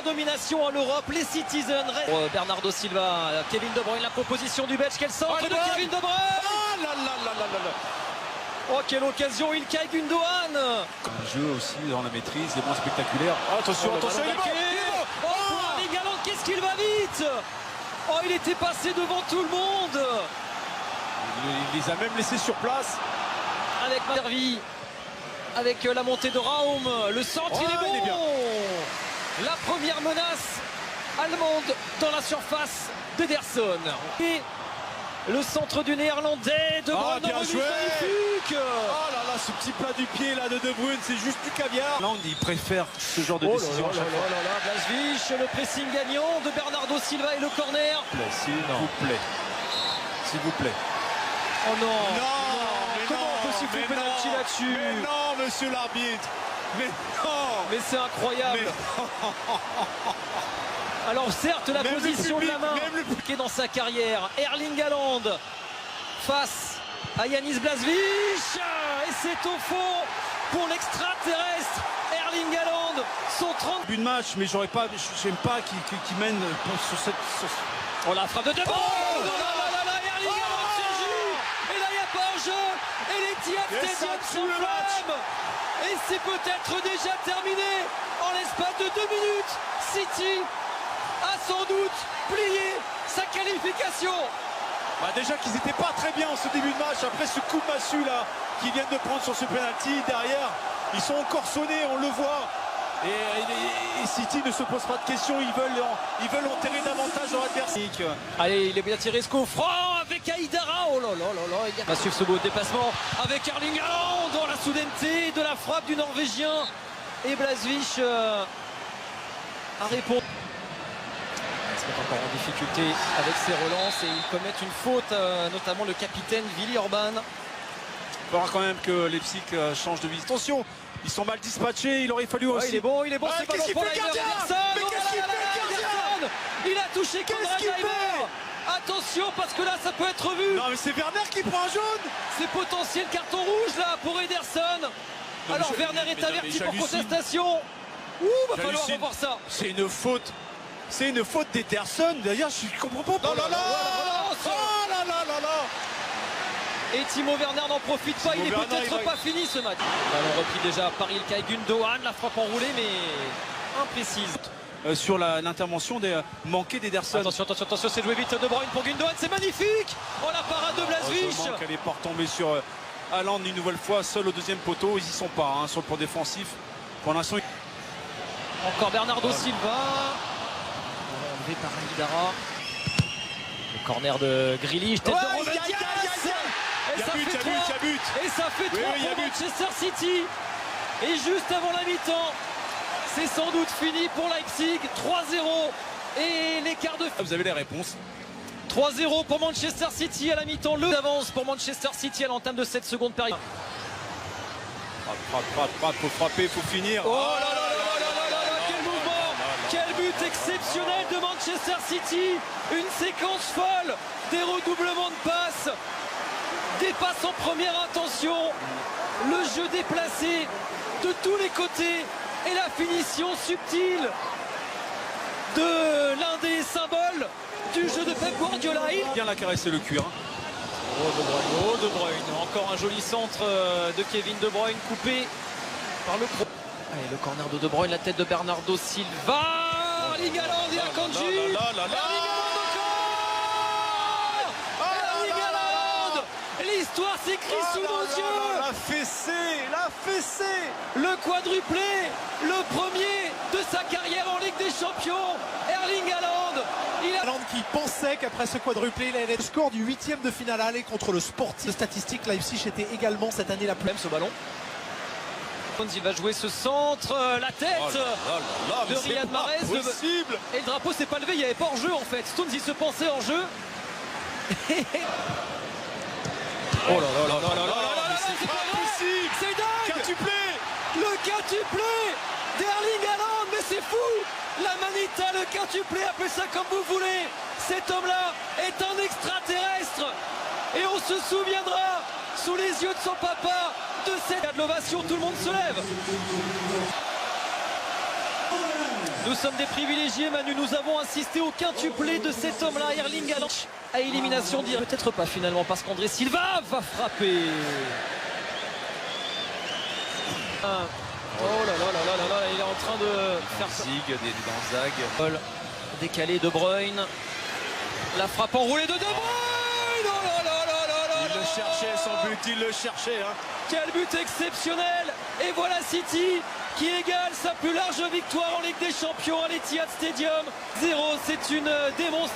Domination à l'Europe, les Citizens. Bernardo Silva, Kevin De Bruyne, la proposition du Belge, quel centre de Kevin De Bruyne. Ah là là là là là. Oh, quelle occasion, Ilkay Gundogan. Un jeu aussi dans la maîtrise, est moins spectaculaire. Oh, attention, attention, il est bon. Oh, Erling Haaland, qu'est-ce qu'il va vite. Oh, il était passé devant tout le monde. Il les a même laissés sur place. Avec Servi, avec la montée de Raum, le centre, il est bon. Il est bien. La première menace allemande dans la surface d'Ederson. Et le centre du néerlandais, De Bruyne, bien joué. magnifique. Oh là là, ce petit plat du pied là de De Bruyne, c'est juste du caviar. Là, il préfère ce genre de décision. Oh là là, Blažević, le pressing gagnant de Bernardo Silva et le corner. S'il vous plaît. S'il vous plaît. Oh non, Non, comment on peut siffler penalty là-dessus? Mais non, monsieur l'arbitre. Mais non. Mais c'est incroyable. Alors certes, la Même position le public, de la main même est dans sa carrière. Erling Haaland face à Yanis Blažević. Et c'est au fond pour l'extraterrestre Erling Haaland. Son 30 but de match, mais j'aime pas qu'il mène sur cette... Oh, la frappe de De Bruyne. Oh là là, Erling Haaland surjoue. Et là, il n'y a pas hors-jeu. Et l'Etihad Stadium s'enflamme. Et c'est peut-être déjà terminé. En l'espace de 2 minutes, City a sans doute plié sa qualification. Bah déjà qu'ils n'étaient pas très bien en ce début de match. Après ce coup de massue là qu'ils viennent de prendre sur ce penalty, derrière, ils sont encore sonnés, on le voit. Et City ne se pose pas de questions, ils veulent enterrer davantage leur adversaire. Allez, il est bien tiré ce coup franc avec Aïdara. Oh là là là là, il va suivre ce beau déplacement avec Erling Haaland dans la soudaineté de la frappe du Norvégien. Et Blažević a répondu. Il se met encore en difficulté avec ses relances et ils commettent une faute, notamment le capitaine Willi Orban. Il faudra quand même que Leipzig change de visite. Attention, ils sont mal dispatchés, il aurait fallu aussi. Il est bon, c'est pas qu'est-ce qu'il fait, gardien? Mais qu'est-ce qu'il fait, gardien? Il a touché Konrad Laimer. Attention parce que là ça peut être vu. Non mais c'est Werner qui prend un jaune. C'est potentiel carton rouge là pour Ederson. Alors Werner est averti pour contestation. Va falloir revoir ça. C'est une faute. C'est une faute d'Ederson. D'ailleurs, je comprends pas. Oh là là. Oh là là là là. Et Timo Werner n'en profite pas, il est peut-être pas fini ce match. Ballon repris déjà par Ilkay Gundogan, la frappe enroulée mais imprécise. Sur l'intervention manquée d'Ederson. Attention, c'est joué vite De Bruyne pour Gundogan, c'est magnifique. Oh la parade de Blažević. Elle n'est pas retombée sur Haaland une nouvelle fois, seul au deuxième poteau, ils y sont pas sur le plan défensif. Pour l'instant. Encore Bernardo Silva. Enlevé par Aïdara. Le corner de Grealish, tête de Romain Diaz. Et ça fait 3 pour Manchester City. Et juste avant la mi-temps, c'est sans doute fini pour Leipzig. 3-0 et l'écart de... Vous avez les réponses. 3-0 pour Manchester City à la mi-temps. Le d'avance pour Manchester City à l'entame de cette seconde période. Frappe, faut frapper, faut finir. Oh là là là là là là, quel mouvement, quel but exceptionnel de Manchester City. Une séquence folle, des redoublements de passes, des passes en première intention, le jeu déplacé de tous les côtés et la finition subtile de l'un des symboles du jeu de Pep Guardiola. Il vient la caresser le cuir. Oh De Bruyne, encore un joli centre de Kevin De Bruyne coupé par le pro. Allez, le corner de De Bruyne, la tête de Bernardo Silva. Erling Haaland et Akanji. Erling Haaland encore. Erling Haaland. L'histoire s'écrit sous nos yeux. La fessée. Le quadruplé, le premier de sa carrière en Ligue des Champions. Erling Haaland. Haaland qui pensait qu'après ce quadruplé, il allait le score du 8e de finale aller contre le Sporting. De statistiques, Leipzig était également cette année la plus... Même ce ballon. Il va jouer ce centre, la tête de Riyad Mahrez. Et le drapeau s'est pas levé, il n'y avait pas hors-jeu en fait. Stones il se pensait hors-jeu. Oh là là là là là là, c'est pas possible. C'est dingue. Quintuplé. Le quintuplé d'Erling Haaland, mais c'est fou. La manita, le quintuplé, appelez ça comme vous voulez. Cet homme-là est un extraterrestre. Et on se souviendra, sous les yeux de son papa, de cette ovation. Tout le monde se lève. Nous sommes des privilégiés, Manu. Nous avons assisté au quintuplé de cet homme-là, Erling Haaland, à élimination directe. Peut-être pas finalement, parce qu'André Silva va frapper. Oh là là là là là là, il est en train de faire Zig, des Danzag. Décalé De Bruyne. La frappe enroulée de Bruyne. Oh là là là là là. Il le cherchait, son but, il le cherchait. Hein. Quel but exceptionnel. Et voilà City qui égale sa plus large victoire en Ligue des Champions à l'Etihad Stadium. 0, c'est une démonstration.